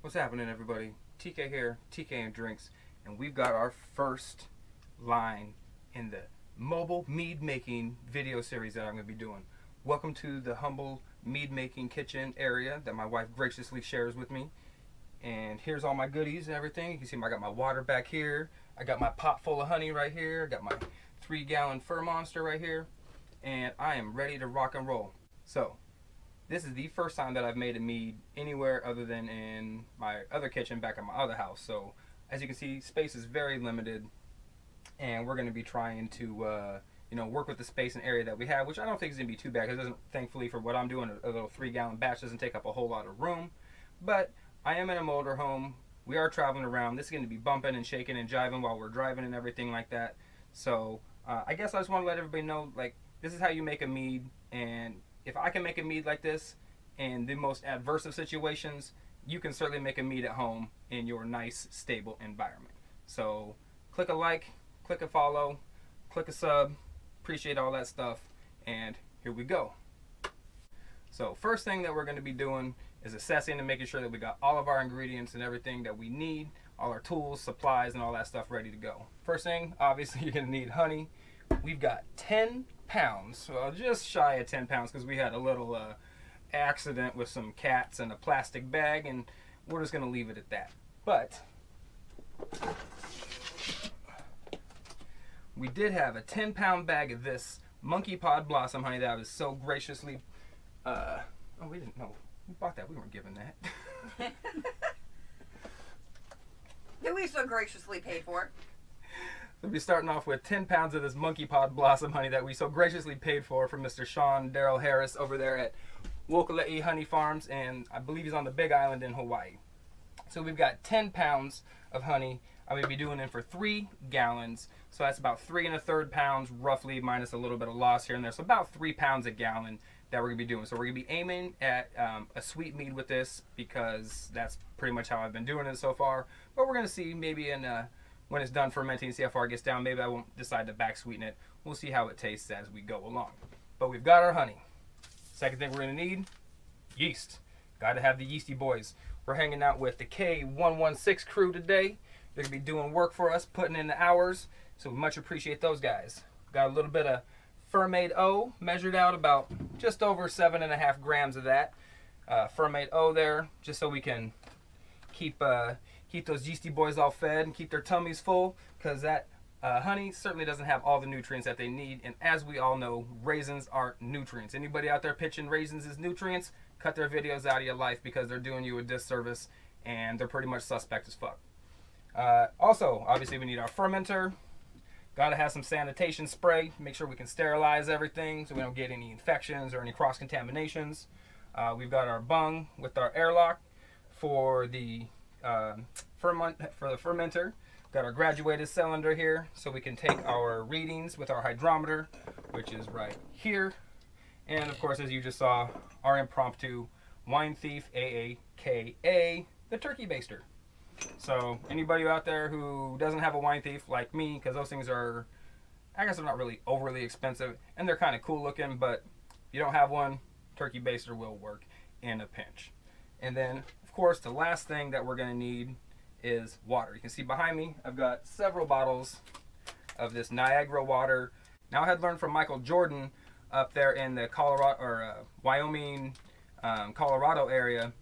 What's happening, everybody? TK here, TK and Drinks, and we've got our first line in the mobile mead making video series that I'm going to be doing. Welcome to the humble mead making kitchen area that my wife graciously shares with me. And here's all my goodies and everything. You can see I got my water back here. I got my pot full of honey right here. I got my 3-gallon Fermaid-o right here. And I am ready to rock and roll. So, this is the first time that I've made a mead anywhere other than in my other kitchen back at my other house. So, as you can see, space is very limited. And we're going to be trying to, work with the space and area that we have, which I don't think is going to be too bad. Because it doesn't, thankfully, for what I'm doing, a little 3-gallon batch doesn't take up a whole lot of room. But I am in a motor home. We are traveling around. This is going to be bumping and shaking and jiving while we're driving and everything like that. So, I guess I just want to let everybody know, this is how you make a mead. And if I can make a mead like this in the most adverse of situations, you can certainly make a mead at home in your nice, stable environment. So, click a like, click a follow, click a sub. Appreciate all that stuff. And here we go. So, first thing that we're going to be doing is assessing and making sure that we got all of our ingredients and everything that we need, all our tools, supplies, and all that stuff ready to go. First thing, obviously, you're going to need honey. We've got 10 pounds, well, just shy of 10 pounds because we had a little accident with some cats and a plastic bag, and we're just going to leave it at that. But we did have a 10-pound bag of this Monkeypod Blossom Honey that I was so graciously, we didn't know. We bought that. We weren't given that. That we so graciously paid for. We'll be starting off with 10 pounds of this Monkeypod Blossom Honey that we so graciously paid for from Mr. Sean Darrell Harris over there at Wokalei Honey Farms, and I believe he's on the Big Island in Hawaii. So we've got 10 pounds of honey. I'm going to be doing it for 3 gallons, so that's about 3 1/3 pounds roughly, minus a little bit of loss here and there, so about 3 pounds a gallon that we're going to be doing. So we're going to be aiming at a sweet mead with this because that's pretty much how I've been doing it so far, but we're going to see maybe when it's done fermenting, see how far it gets down. Maybe I won't decide to back sweeten it. We'll see how it tastes as we go along. But we've got our honey. Second thing we're going to need, yeast. Got to have the yeasty boys. We're hanging out with the K116 crew today. They're going to be doing work for us, putting in the hours. So we much appreciate those guys. Got a little bit of Fermaid-o, measured out about just over 7.5 grams of that. Fermaid-o there, just so we can keep those yeasty boys all fed and keep their tummies full, because that honey certainly doesn't have all the nutrients that they need. And as we all know, raisins aren't nutrients. Anybody out there pitching raisins as nutrients, cut their videos out of your life because they're doing you a disservice and they're pretty much suspect as fuck. Also, obviously we need our fermenter. Got to have some sanitation spray. Make sure we can sterilize everything so we don't get any infections or any cross-contaminations. We've got our bung with our airlock for the fermenter. Got our graduated cylinder here so we can take our readings with our hydrometer, which is right here. And of course, as you just saw, our impromptu wine thief, AKA the turkey baster. So anybody out there who doesn't have a wine thief like me, because those things are, I guess they're not really overly expensive and they're kind of cool looking, but if you don't have one, turkey baster will work in a pinch. And then, of course, the last thing that we're going to need is water. You can see behind me, I've got several bottles of this Niagara water. Now, I had learned from Michael Jordan up there in the Wyoming, Colorado area.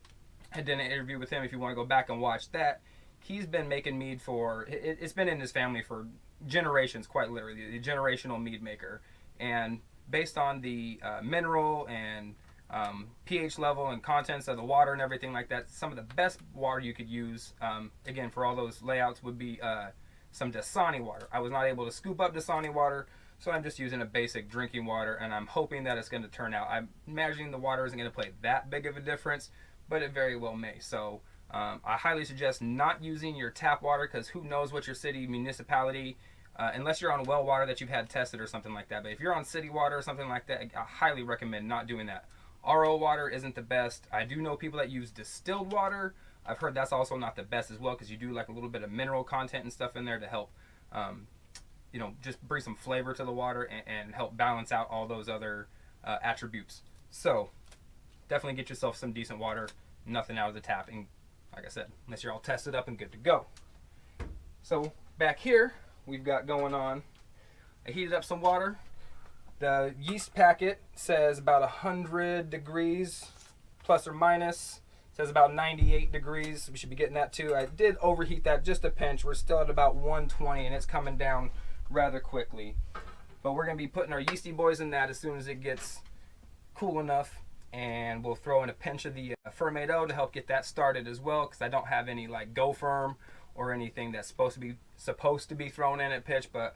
I did an interview with him if you want to go back and watch that. He's been making mead it's been in his family for generations, quite literally, the generational mead maker. And based on the mineral and pH level and contents of the water and everything like that, some of the best water you could use, again, for all those layouts would be some Dasani water. I was not able to scoop up Dasani water, so I'm just using a basic drinking water, and I'm hoping that it's going to turn out. I'm imagining the water isn't going to play that big of a difference, but it very well may. So I highly suggest not using your tap water, because who knows what your city, municipality, unless you're on well water that you've had tested or something like that. But if you're on city water or something like that, I highly recommend not doing that. RO water isn't the best. I do know people that use distilled water. I've heard that's also not the best as well, because you do like a little bit of mineral content and stuff in there to help, just bring some flavor to the water and help balance out all those other attributes. So definitely get yourself some decent water, nothing out of the tap, and like I said, unless you're all tested up and good to go. So back here, we've got going on, I heated up some water. The yeast packet says about 100 degrees plus or minus. It says about 98 degrees. We should be getting that too. I did overheat that just a pinch. We're still at about 120 and it's coming down rather quickly. But we're going to be putting our yeasty boys in that as soon as it gets cool enough. And we'll throw in a pinch of the Fermaid-o to help get that started as well, because I don't have any like Go Firm or anything that's supposed to be thrown in at pitch, but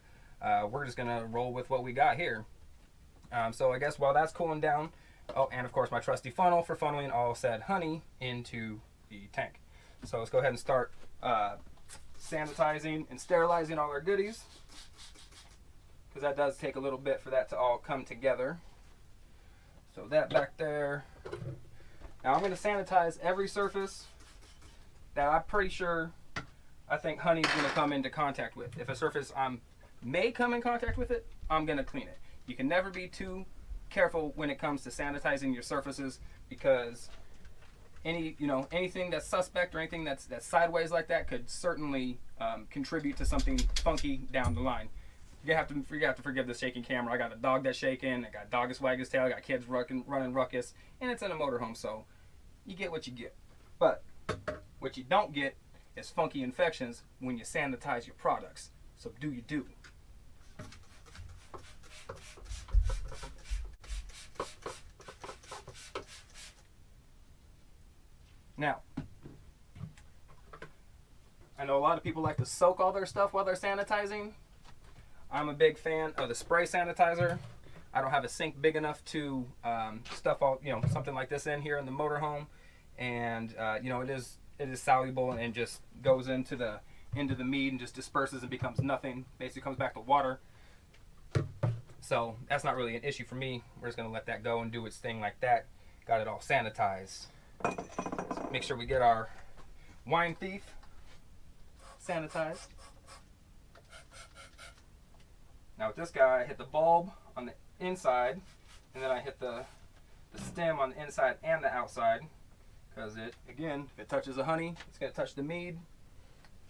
we're just gonna roll with what we got here. So I guess while that's cooling down, oh, and of course my trusty funnel for funneling all said honey into the tank. So let's go ahead and start sanitizing and sterilizing all our goodies, because that does take a little bit for that to all come together. So that back there. Now I'm going to sanitize every surface that I'm pretty sure I think honey's going to come into contact with. If a surface may come in contact with it, I'm going to clean it. You can never be too careful when it comes to sanitizing your surfaces, because anything that's suspect or anything that's sideways like that could certainly contribute to something funky down the line. You have to forgive the shaking camera. I got a dog that's shaking. I got a dog that's wagging his tail. I got kids running ruckus, and it's in a motorhome, so you get what you get. But what you don't get is funky infections when you sanitize your products. So do you do? Now, I know a lot of people like to soak all their stuff while they're sanitizing. I'm a big fan of the spray sanitizer. I don't have a sink big enough to stuff all, something like this in here in the motorhome, and it is soluble and just goes into the mead and just disperses and becomes nothing. Basically, comes back to water. So that's not really an issue for me. We're just gonna let that go and do its thing like that. Got it all sanitized. So make sure we get our wine thief sanitized. Now with this guy, I hit the bulb on the inside, and then I hit the stem on the inside and the outside, because if it touches the honey, it's going to touch the mead.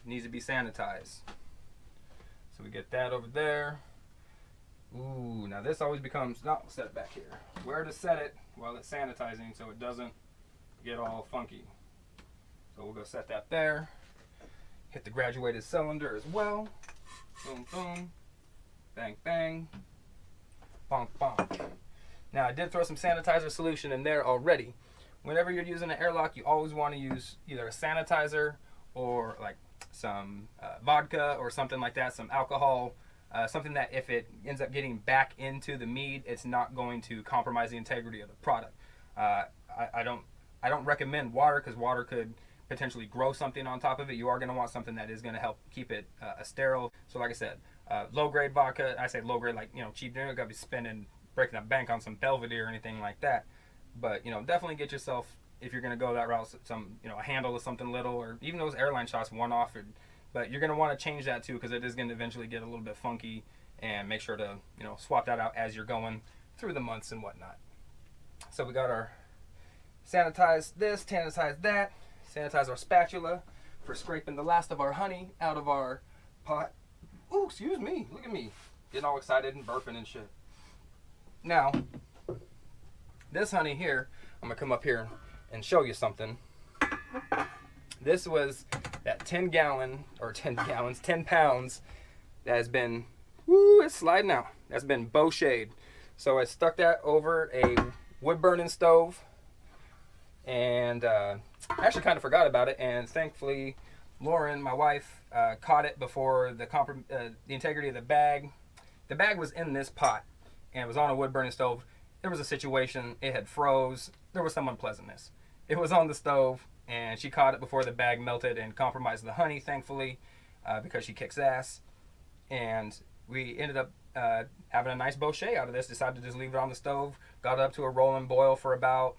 It needs to be sanitized. So we get that over there. Ooh, now this always becomes, we'll set it back here. Where to set it while it's sanitizing so it doesn't get all funky. So we'll go set that there. Hit the graduated cylinder as well. Boom, boom. Bang, bang. Bonk, bonk. Now, I did throw some sanitizer solution in there already. Whenever you're using an airlock, you always want to use either a sanitizer or like some vodka or something like that, some alcohol, something that if it ends up getting back into the mead, it's not going to compromise the integrity of the product. I don't recommend water, because water could potentially grow something on top of it. You are going to want something that is going to help keep it sterile. So like I said, low grade vodka, I say low grade like, cheap, you're not going to be breaking a bank on some Belvedere or anything like that. But, definitely get yourself, if you're going to go that route, some, a handle of something little, or even those airline shots one off. But you're going to want to change that too, because it is going to eventually get a little bit funky, and make sure to, swap that out as you're going through the months and whatnot. So we got our sanitize this, sanitize that. Sanitize our spatula for scraping the last of our honey out of our pot. Ooh, excuse me. Look at me. Getting all excited and burping and shit. Now, this honey here, I'm going to come up here and show you something. This was that 10 pounds that has been, it's sliding out. That's been bocheted. So I stuck that over a wood burning stove, and I actually kind of forgot about it, and thankfully Lauren, my wife, caught it before the integrity of the bag. The bag was in this pot, and it was on a wood burning stove. There was a situation, it had froze, there was some unpleasantness. It was on the stove, and she caught it before the bag melted and compromised the honey, thankfully, because she kicks ass. And we ended up having a nice bochet out of this. Decided to just leave it on the stove. Got it up to a rolling boil for about,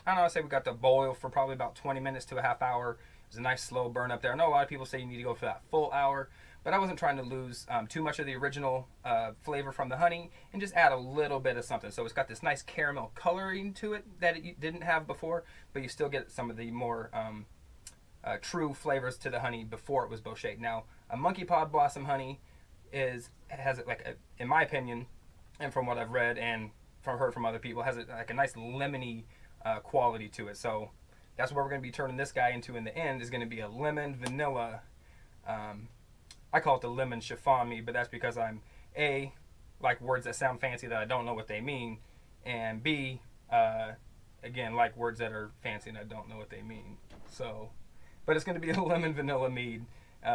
I'd say we got to boil for probably about 20 minutes to a half hour. It was a nice slow burn up there. I know a lot of people say you need to go for that full hour, but I wasn't trying to lose too much of the original flavor from the honey, and just add a little bit of something. So it's got this nice caramel coloring to it that it didn't have before, but you still get some of the more true flavors to the honey before it was bocheted. Now, a Monkeypod Blossom Honey has in my opinion, and from what I've read and heard from other people, has like a nice lemony quality to it. So that's what we're going to be turning this guy into in the end. Is going to be a lemon vanilla. I call it the lemon chiffon mead, but that's because I'm A, like words that sound fancy that I don't know what they mean, and B, again, like words that are fancy and I don't know what they mean. So, but it's going to be a lemon vanilla mead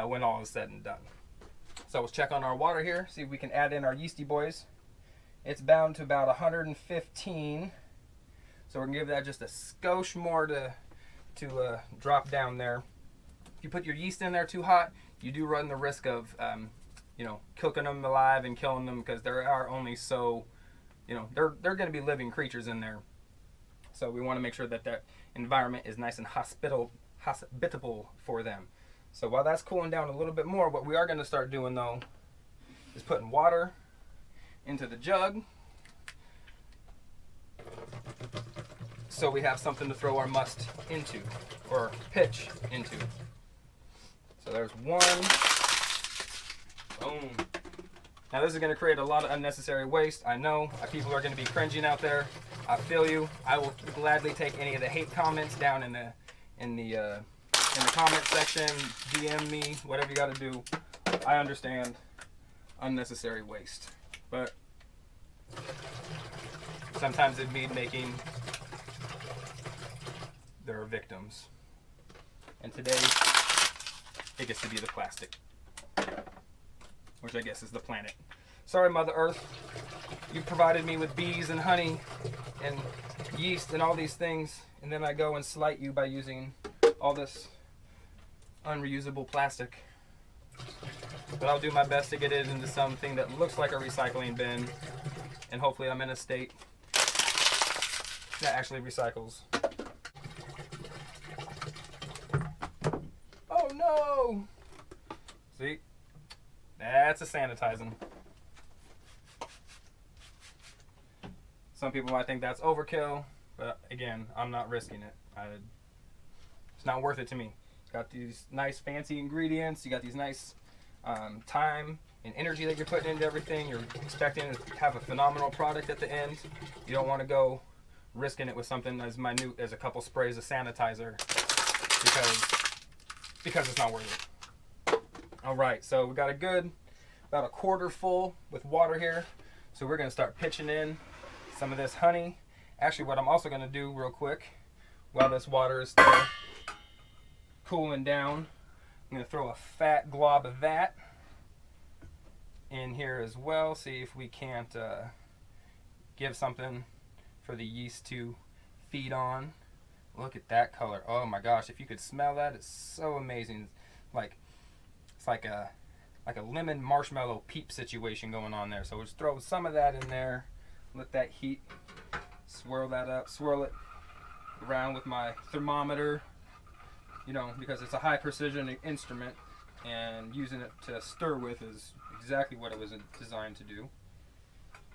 when all is said and done. So let's check on our water here, see if we can add in our yeasty boys. It's bound to about 115, so we're going to give that just a skosh more to drop down there. If you put your yeast in there too hot, you do run the risk of cooking them alive and killing them, because there are only so, they're going to be living creatures in there. So we want to make sure that that environment is nice and hospitable for them. So while that's cooling down a little bit more, what we are going to start doing though is putting water into the jug, so we have something to throw our must into, or pitch into. So there's one. Boom. Now this is going to create a lot of unnecessary waste. I know people are going to be cringing out there. I feel you. I will gladly take any of the hate comments down in the comment section. DM me, whatever you got to do. I understand unnecessary waste, but sometimes in mead making, there are victims, and today it gets to be the plastic, which I guess is the planet. Sorry, Mother Earth. You provided me with bees and honey and yeast and all these things, and then I go and slight you by using all this unreusable plastic. But I'll do my best to get it into something that looks like a recycling bin, and hopefully I'm in a state that actually recycles. Oh no! See? That's a sanitizing. Some people might think that's overkill, but again, I'm not risking it. It's not worth it to me. It's got these nice fancy ingredients. You got these nice time and energy that you're putting into everything. You're expecting to have a phenomenal product at the end. You don't want to go risking it with something as minute as a couple sprays of sanitizer because it's not worth it. All right, so we got about a quarter full with water here. So we're gonna start pitching in some of this honey. Actually, what I'm also gonna do real quick, while this water is still cooling down, I'm gonna throw a fat glob of that in here as well. See if we can't give something for the yeast to feed on. Look at that color. Oh my gosh, if you could smell that, it's so amazing. It's like a lemon marshmallow peep situation going on there. So we'll just throw some of that in there, let that heat swirl that up, swirl it around with my thermometer, because it's a high precision instrument, and using it to stir with is exactly what it was designed to do.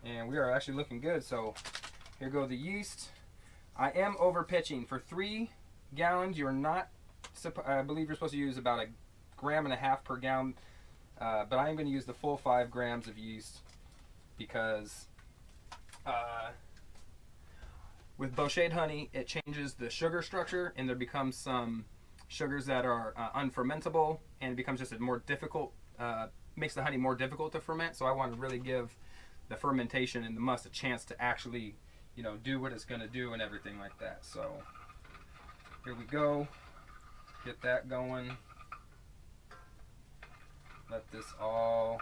And we are actually looking good. So here go the yeast. I am over pitching. For 3 gallons, you're not, I believe you're supposed to use about 1.5 grams per gallon, but I am going to use the full 5 grams of yeast, because with bocheted honey, it changes the sugar structure, and there becomes some sugars that are unfermentable, and it becomes just a more difficult, makes the honey more difficult to ferment. So I want to really give the fermentation and the must a chance to actually, do what it's going to do and everything like that. So here we go. Get that going. Let that all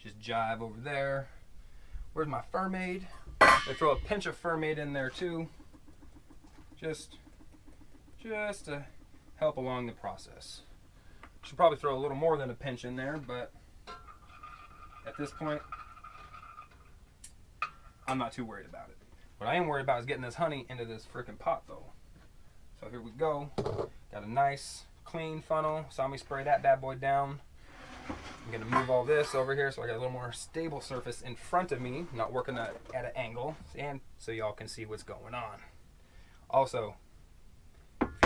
just jive over there. Where's my Fermaid? I throw a pinch of Fermaid in there too, just to help along the process. Should probably throw a little more than a pinch in there, but at this point, I'm not too worried about it. What I am worried about is getting this honey into this freaking pot though. So here we go. Got a nice clean funnel. Saw me spray that bad boy down. I'm gonna move all this over here so I got a little more stable surface in front of me, not working at an angle, and so y'all can see what's going on. Also,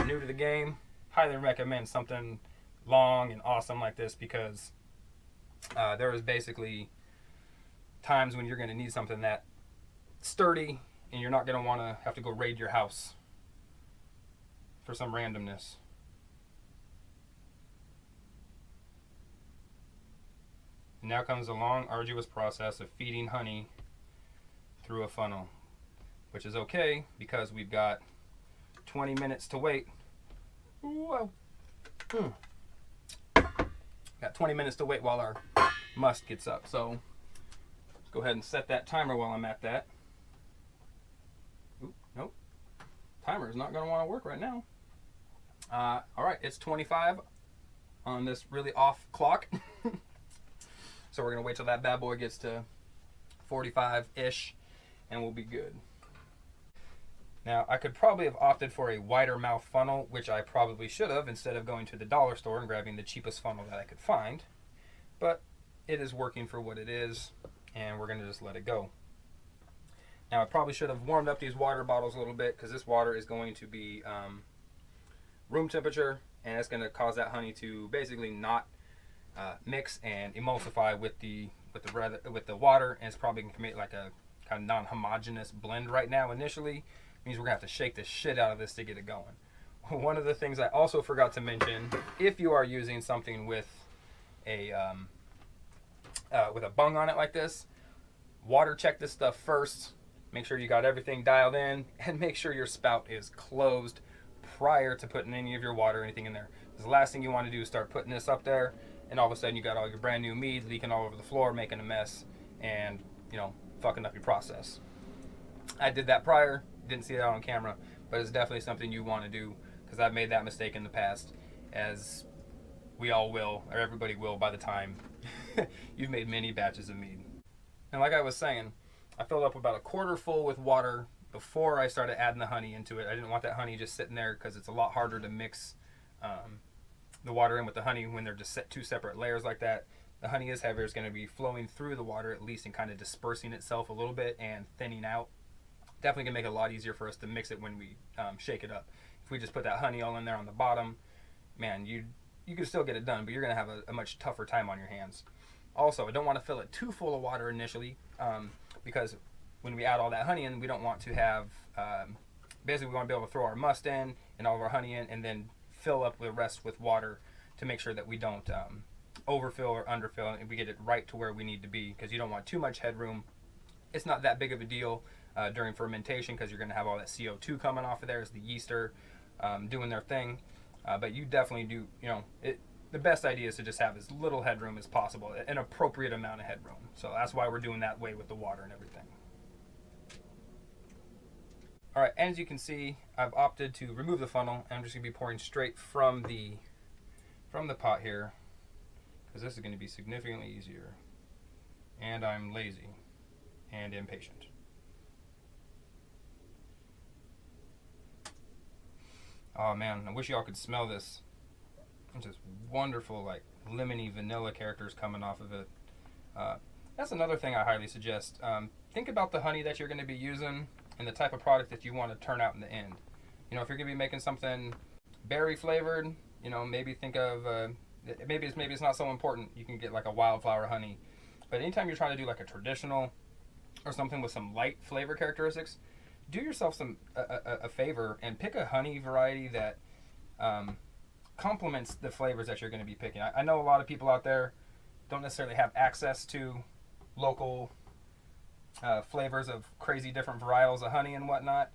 new to the game, highly recommend something long and awesome like this, because there is basically times when you're going to need something that sturdy, and you're not going to want to have to go raid your house for some randomness. And now comes the long, arduous process of feeding honey through a funnel, which is okay because we've got 20 minutes to wait. Whoa. Got 20 minutes to wait while our must gets up. So let's go ahead and set that timer while I'm at that. Oop, nope. Timer is not going to want to work right now. All right, it's 25 on this really off clock. So we're going to wait till that bad boy gets to 45-ish, and we'll be good. Now, I could probably have opted for a wider mouth funnel, which I probably should have, instead of going to the dollar store and grabbing the cheapest funnel that I could find. But it is working for what it is, and we're going to just let it go. Now, I probably should have warmed up these water bottles a little bit, because this water is going to be room temperature, and it's going to cause that honey to basically not mix and emulsify with the water, and it's probably going to create like a kind of non-homogeneous blend right now initially. Means we're going to have to shake the shit out of this to get it going. One of the things I also forgot to mention, if you are using something with a bung on it like this, water check this stuff first. Make sure you got everything dialed in, and make sure your spout is closed prior to putting any of your water or anything in there. Because the last thing you want to do is start putting this up there, and all of a sudden you got all your brand new mead leaking all over the floor, making a mess, and fucking up your process. I did that prior, didn't see that on camera, but it's definitely something you want to do, because I've made that mistake in the past, as we all will, or everybody will by the time you've made many batches of mead. And like I was saying, I filled up about a quarter full with water before I started adding the honey into it. I didn't want that honey just sitting there, because it's a lot harder to mix the water in with the honey when they're just set two separate layers like that. The honey is heavier, it's going to be flowing through the water at least, and kind of dispersing itself a little bit and thinning out. Definitely going to make it a lot easier for us to mix it when we shake it up. If we just put that honey all in there on the bottom, man, you can still get it done, but you're going to have a much tougher time on your hands. Also, I don't want to fill it too full of water initially, because when we add all that honey in, we don't want to have, basically we want to be able to throw our must in and all of our honey in, and then fill up the rest with water to make sure that we don't overfill or underfill, and we get it right to where we need to be, because you don't want too much headroom. It's not that big of a deal during fermentation, because you're going to have all that CO2 coming off of there as the yeast are doing their thing. But you definitely do, the best idea is to just have as little headroom as possible, an appropriate amount of headroom. So that's why we're doing that way with the water and everything. All right, and as you can see, I've opted to remove the funnel, and I'm just going to be pouring straight from the pot here, because this is going to be significantly easier. And I'm lazy and impatient. Oh man, I wish y'all could smell this. It's just wonderful, like lemony vanilla characters coming off of it. That's another thing I highly suggest. Think about the honey that you're going to be using and the type of product that you want to turn out in the end. If you're going to be making something berry flavored, maybe think of maybe it's not so important. You can get like a wildflower honey. But anytime you're trying to do like a traditional or something with some light flavor characteristics, do yourself a favor and pick a honey variety that complements the flavors that you're going to be picking. I know a lot of people out there don't necessarily have access to local flavors of crazy different varietals of honey and whatnot,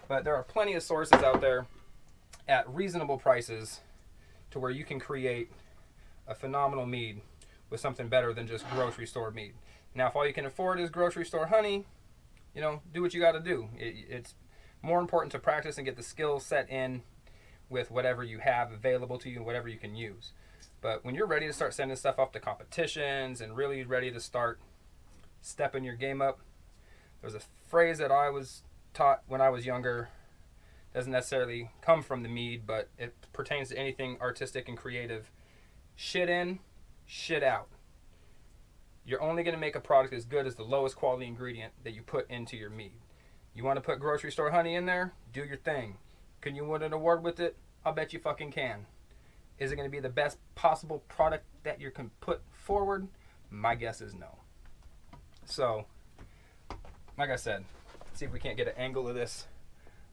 but there are plenty of sources out there at reasonable prices to where you can create a phenomenal mead with something better than just grocery store mead. Now, if all you can afford is grocery store honey, do what you got to do. It's more important to practice and get the skill set in with whatever you have available to you, whatever you can use. But when you're ready to start sending stuff off to competitions and really ready to start stepping your game up, there's a phrase that I was taught when I was younger. Doesn't necessarily come from the mead, but it pertains to anything artistic and creative. Shit in, shit out. You're only going to make a product as good as the lowest quality ingredient that you put into your mead. You want to put grocery store honey in there? Do your thing. Can you win an award with it? I'll bet you fucking can. Is it going to be the best possible product that you can put forward? My guess is no. So, like I said, let's see if we can't get an angle of this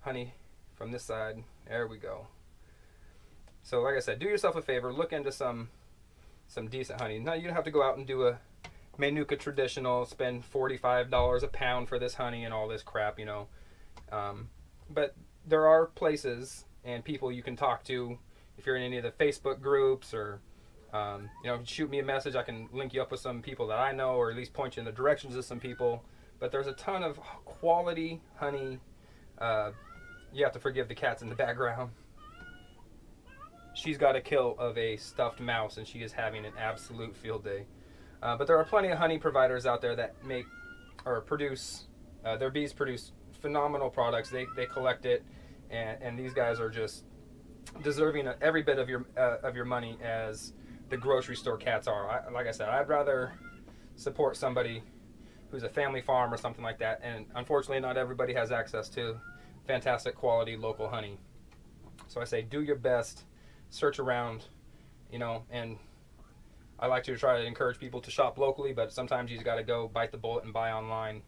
honey from this side. There we go. So, like I said, do yourself a favor. Look into some decent honey. Now, you don't have to go out and do a Manuka traditional, spend $45 a pound for this honey and all this crap, you know. But there are places and people you can talk to if you're in any of the Facebook groups, or you know, shoot me a message. I can link you up with some people that I know, or at least point you in the directions of some people. But there's a ton of quality honey. You have to forgive the cats in the background. She's got a kill of a stuffed mouse, and she is having an absolute field day. But there are plenty of honey providers out there that make or produce, their bees produce phenomenal products. They collect it, and these guys are just deserving of every bit of your money as the grocery store cats are. Like I said, I'd rather support somebody who's a family farm or something like that, and unfortunately not everybody has access to fantastic quality local honey. So I say do your best, search around, you know, and I like to try to encourage people to shop locally, but sometimes you just got to go bite the bullet and buy online.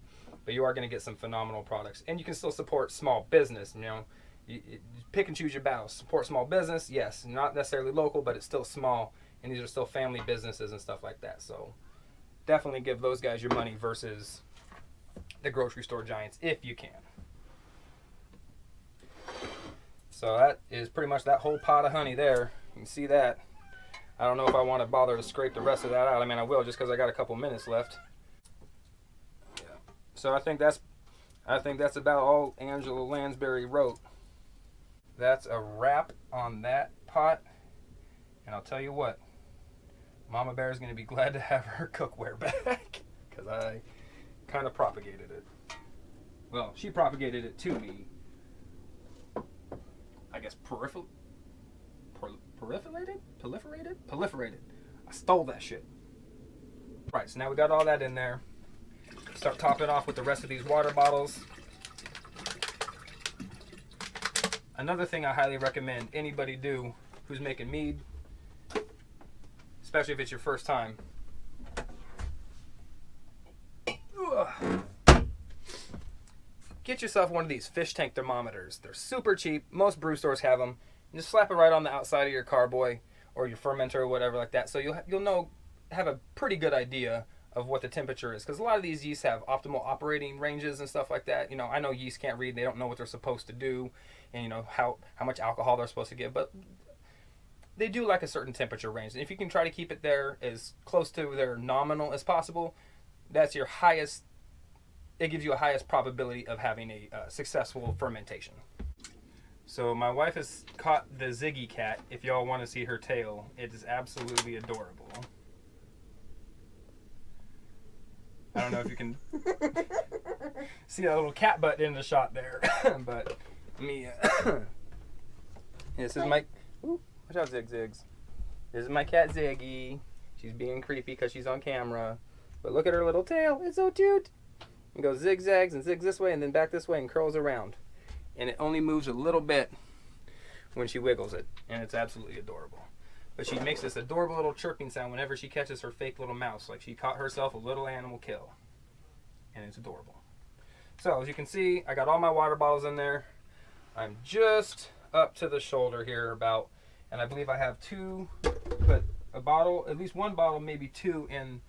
But you are going to get some phenomenal products, and you can still support small business. You know, you pick and choose your battles. Support small business, yes, not necessarily local, but it's still small, and these are still family businesses and stuff like that. So definitely give those guys your money versus the grocery store giants if you can. So that is pretty much that whole pot of honey there. You can see that. I don't know if I want to bother to scrape the rest of that out. I mean, I will, just because I got a couple minutes left. Yeah. So I think that's about all Angela Lansbury wrote. That's a wrap on that pot. And I'll tell you what, Mama Bear is going to be glad to have her cookware back, because I kind of propagated it. Well, she propagated it to me. I guess proliferated. I stole that shit. Right, so now we got all that in there. Start topping it off with the rest of these water bottles. Another thing I highly recommend anybody do who's making mead, especially if it's your first time. Get yourself one of these fish tank thermometers. They're super cheap. Most brew stores have them. You just slap it right on the outside of your carboy or your fermenter or whatever like that. So you'll have a pretty good idea of what the temperature is, because a lot of these yeasts have optimal operating ranges and stuff like that. You know, I know yeast can't read. They don't know what they're supposed to do, and you know how much alcohol they're supposed to give, but they do like a certain temperature range. And if you can try to keep it there as close to their nominal as possible, that's your highest. It gives you a highest probability of having a successful fermentation. So my wife has caught the Ziggy cat. If y'all want to see her tail, it is absolutely adorable. I don't know if you can see that little cat butt in the shot there, but me. This is my. Ooh, watch out, Zigs. This is my cat Ziggy. She's being creepy because she's on camera, but look at her little tail. It's so cute. It goes zigzags and zigs this way and then back this way and curls around. And it only moves a little bit when she wiggles it. And it's absolutely adorable. But she makes this adorable little chirping sound whenever she catches her fake little mouse. Like she caught herself a little animal kill. And it's adorable. So as you can see, I got all my water bottles in there. I'm just up to the shoulder here about. And I believe I have a bottle, at least one bottle, maybe two in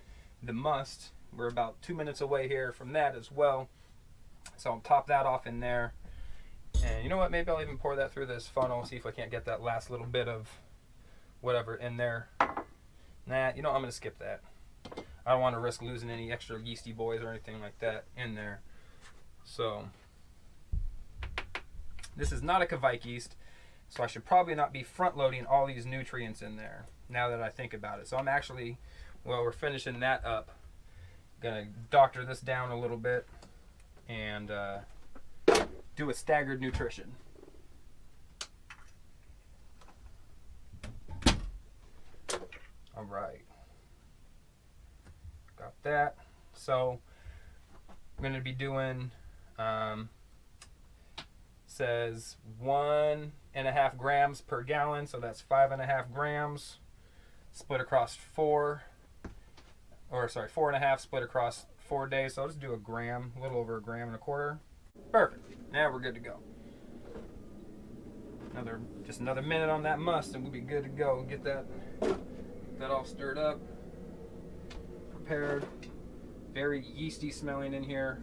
the must. We're about 2 minutes away here from that as well. So I'll top that off in there. And you know what? Maybe I'll even pour that through this funnel, see if I can't get that last little bit of whatever in there. Nah, you know, I'm going to skip that. I don't want to risk losing any extra yeasty boys or anything like that in there. So this is not a Kveik yeast, so I should probably not be front loading all these nutrients in there now that I think about it. So I'm actually, well, we're finishing that up. Gonna doctor this down a little bit and do a staggered nutrition. All right, got that. So I'm gonna be doing says 1.5 grams per gallon, so that's 5.5 grams split across 4.5 split across 4 days. So I'll just do a gram, a little over 1.25 grams. Perfect. Now we're good to go. Just another minute on that must, and we'll be good to go. Get that all stirred up, prepared. Very yeasty smelling in here.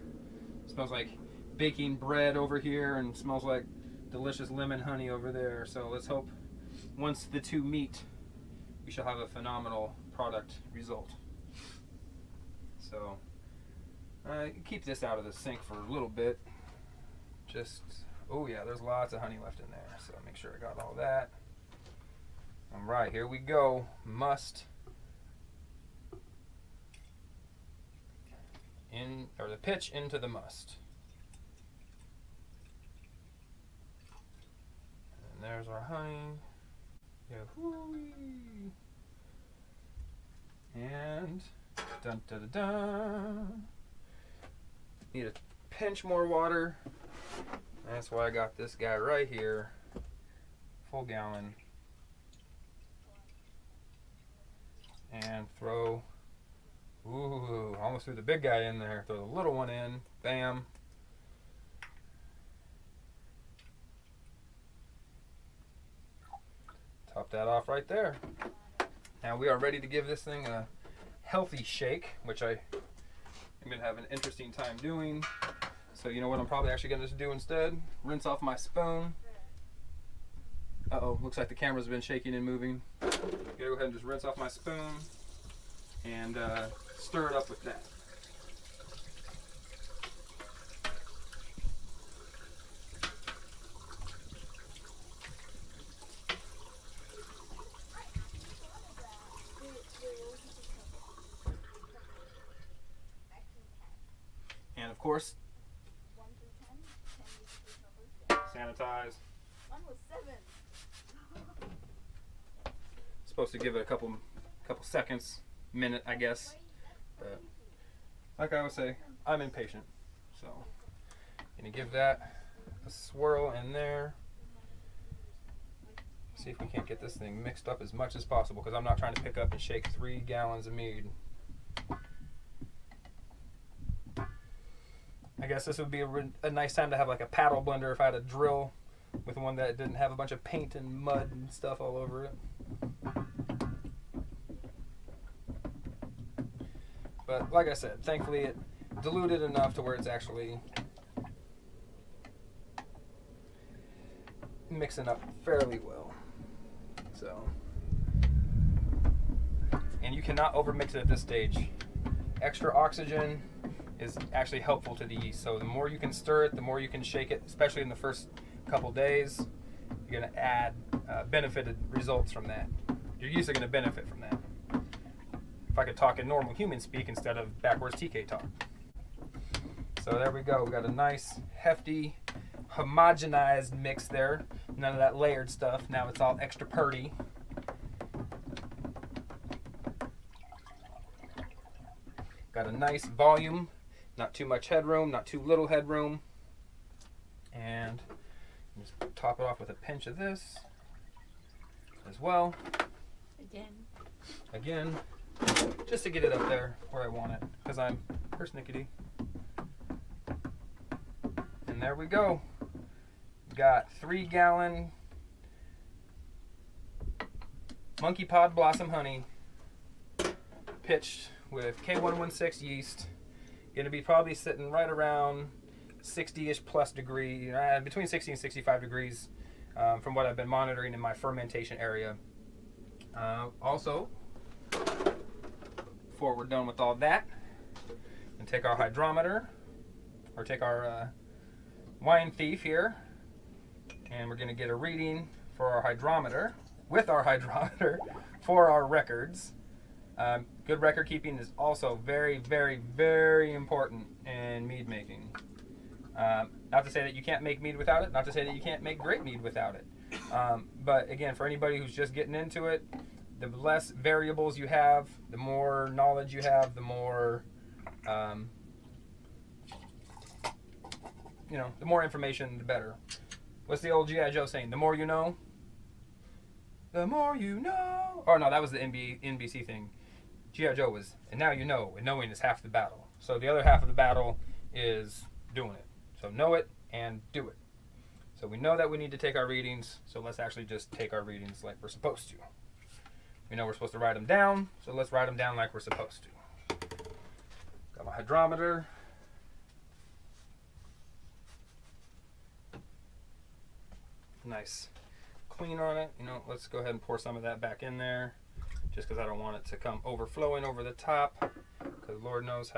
Smells like baking bread over here, and smells like delicious lemon honey over there. So let's hope once the two meet, we shall have a phenomenal product result. So keep this out of the sink for a little bit. Oh yeah, there's lots of honey left in there, so make sure I got all that. All right, here we go. Must the pitch into the must. And there's our honey. Yahoo! And dun dun dun dun. Need a pinch more water. That's why I got this guy right here. Full gallon. And throw. Ooh, almost threw the big guy in there. Throw the little one in. Bam. Top that off right there. Now we are ready to give this thing a healthy shake, which I'm going to have an interesting time doing. So you know what I'm probably actually going to do instead? Rinse off my spoon. Uh-oh, looks like the camera's been shaking and moving. I'm going to go ahead and just rinse off my spoon and stir it up with that. And of course, 1 through 10. 10 uses sanitize. Mine was 7. Supposed to give it a couple seconds, minute, I guess. But like I always say, I'm impatient. So gonna give that a swirl in there. See if we can't get this thing mixed up as much as possible, because I'm not trying to pick up and shake 3 gallons of mead. I guess this would be a nice time to have like a paddle blender if I had a drill with one that didn't have a bunch of paint and mud and stuff all over it. But like I said, thankfully it diluted enough to where it's actually mixing up fairly well. So, and you cannot overmix it at this stage. Extra oxygen is actually helpful to the yeast. So the more you can stir it, the more you can shake it, especially in the first couple days. You're going to add benefited results from that. Your yeast are going to benefit from that. If I could talk in normal human speak instead of backwards TK talk. So there we go. We got a nice, hefty, homogenized mix there. None of that layered stuff. Now it's all extra purty. Got a nice volume. Not too much headroom, not too little headroom. And just top it off with a pinch of this as well. Again, just to get it up there where I want it, because I'm persnickety. And there we go. Got 3 gallon Monkeypod Blossom Honey pitched with K116 yeast. Going to be probably sitting right around 60-ish plus degree, between 60 and 65 degrees from what I've been monitoring in my fermentation area. Also, before we're done with all that, and take our hydrometer, or take our wine thief here, and we're going to get a reading for our hydrometer, with our hydrometer, for our records. Good record keeping is also very, very, very important in mead making. Not to say that you can't make mead without it, not to say that you can't make great mead without it. But again, for anybody who's just getting into it, the less variables you have, the more knowledge you have, the more, the more information, the better. What's the old G.I. Joe saying? The more you know. The more you know. Oh no, that was the NBC thing. G.I. Joe was, and now you know, and knowing is half the battle. So the other half of the battle is doing it. So know it and do it. So we know that we need to take our readings, so let's actually just take our readings like we're supposed to. We know we're supposed to write them down, so let's write them down like we're supposed to. Got my hydrometer. Nice clean on it. You know, let's go ahead and pour some of that back in there, just because I don't want it to come overflowing over the top, because Lord knows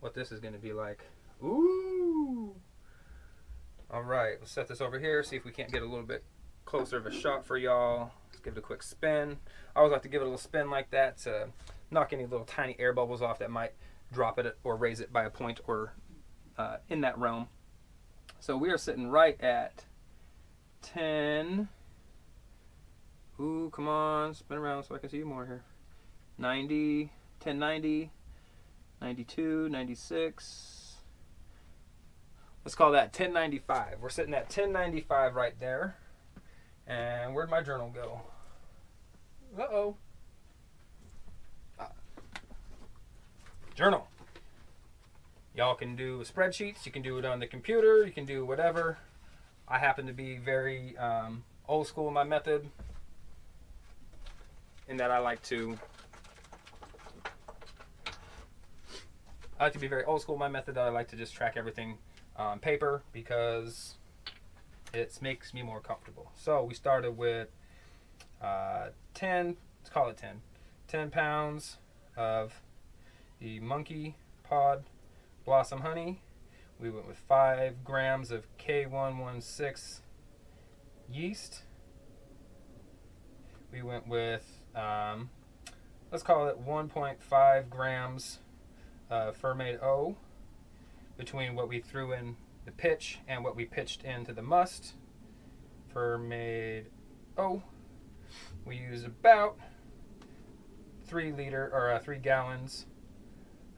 what this is going to be like. Ooh! All right, let's set this over here, see if we can't get a little bit closer of a shot for y'all. Let's give it a quick spin. I always like to give it a little spin like that to knock any little tiny air bubbles off that might drop it or raise it by a point or in that realm. So we are sitting right at 10. Ooh, come on, spin around so I can see you more here. 90, 1090, 92, 96. Let's call that 1095. We're sitting at 1095 right there. And where'd my journal go? Uh-oh. Journal. Y'all can do spreadsheets. You can do it on the computer. You can do whatever. I happen to be very old school in my method, in that I like to be very old school in my method, that I like to just track everything on paper because it makes me more comfortable. So we started with 10, let's call it 10 pounds of the Monkeypod Blossom Honey. We went with 5 grams of K116 yeast. We went with, let's call it 1.5 grams of Fermaid-o, between what we threw in the pitch and what we pitched into the must. Fermaid-o. We used about 3 gallons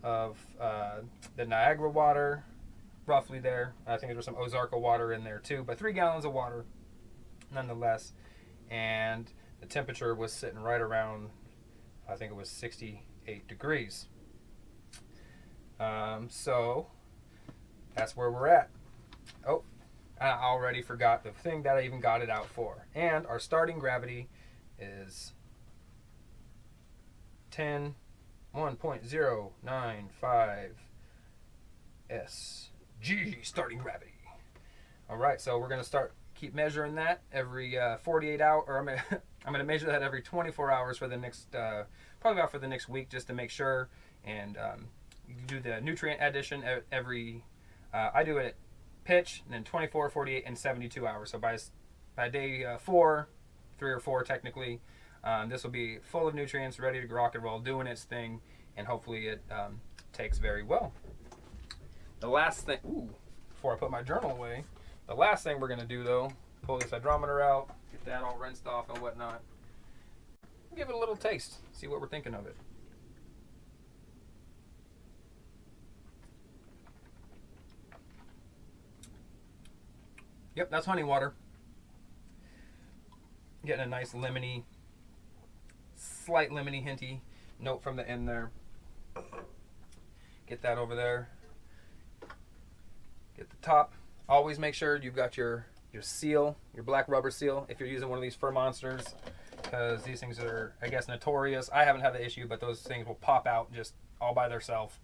of the Niagara water, roughly there. I think there was some Ozarka water in there too, but 3 gallons of water nonetheless. And the temperature was sitting right around, I think it was 68 degrees. So that's where we're at. Oh, I already forgot the thing that I even got it out for. And our starting gravity is 1.095 SG, starting gravity. All right, so we're going to keep measuring that every 48 hours, or I'm going to measure that every 24 hours for the next, probably about for the next week, just to make sure. And you can do the nutrient addition every, I do it at pitch, and then 24, 48, and 72 hours. So by day 4, 3 or 4 technically, this will be full of nutrients, ready to rock and roll, doing its thing, and hopefully it takes very well. The last thing, before I put my journal away, the last thing we're going to do though, pull this hydrometer out, get that all rinsed off and whatnot. Give it a little taste, see what we're thinking of it. Yep, that's honey water. Getting a nice lemony, slight lemony hinty note from the end there. Get that over there. Get the top. Always make sure you've got your seal, your black rubber seal, if you're using one of these fur monsters, because these things are, I guess, notorious. I haven't had the issue, but those things will pop out just all by themselves,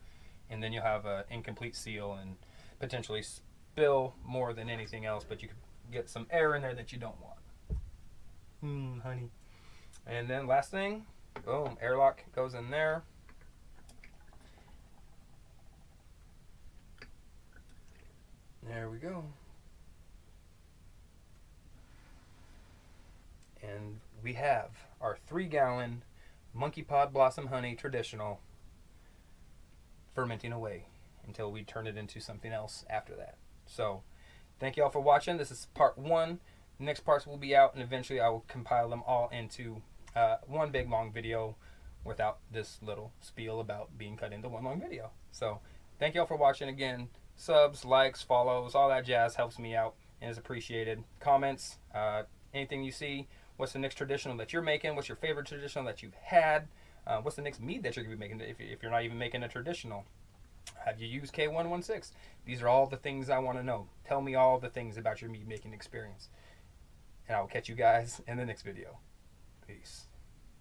and then you'll have an incomplete seal and potentially spill more than anything else, but you could get some air in there that you don't want. Honey. And then last thing, boom, airlock goes in there. There we go. And we have our 3-gallon Monkeypod Blossom Honey traditional fermenting away until we turn it into something else after that. So thank you all for watching. This is part 1. The next parts will be out, and eventually I will compile them all into one big long video without this little spiel about being cut into one long video. So thank you all for watching. Again, subs, likes, follows, all that jazz helps me out and is appreciated. Comments, anything you see. What's the next traditional that you're making? What's your favorite traditional that you've had? What's the next mead that you're going to be making if you're not even making a traditional? Have you used K116? These are all the things I want to know. Tell me all the things about your mead making experience. And I will catch you guys in the next video. Peace.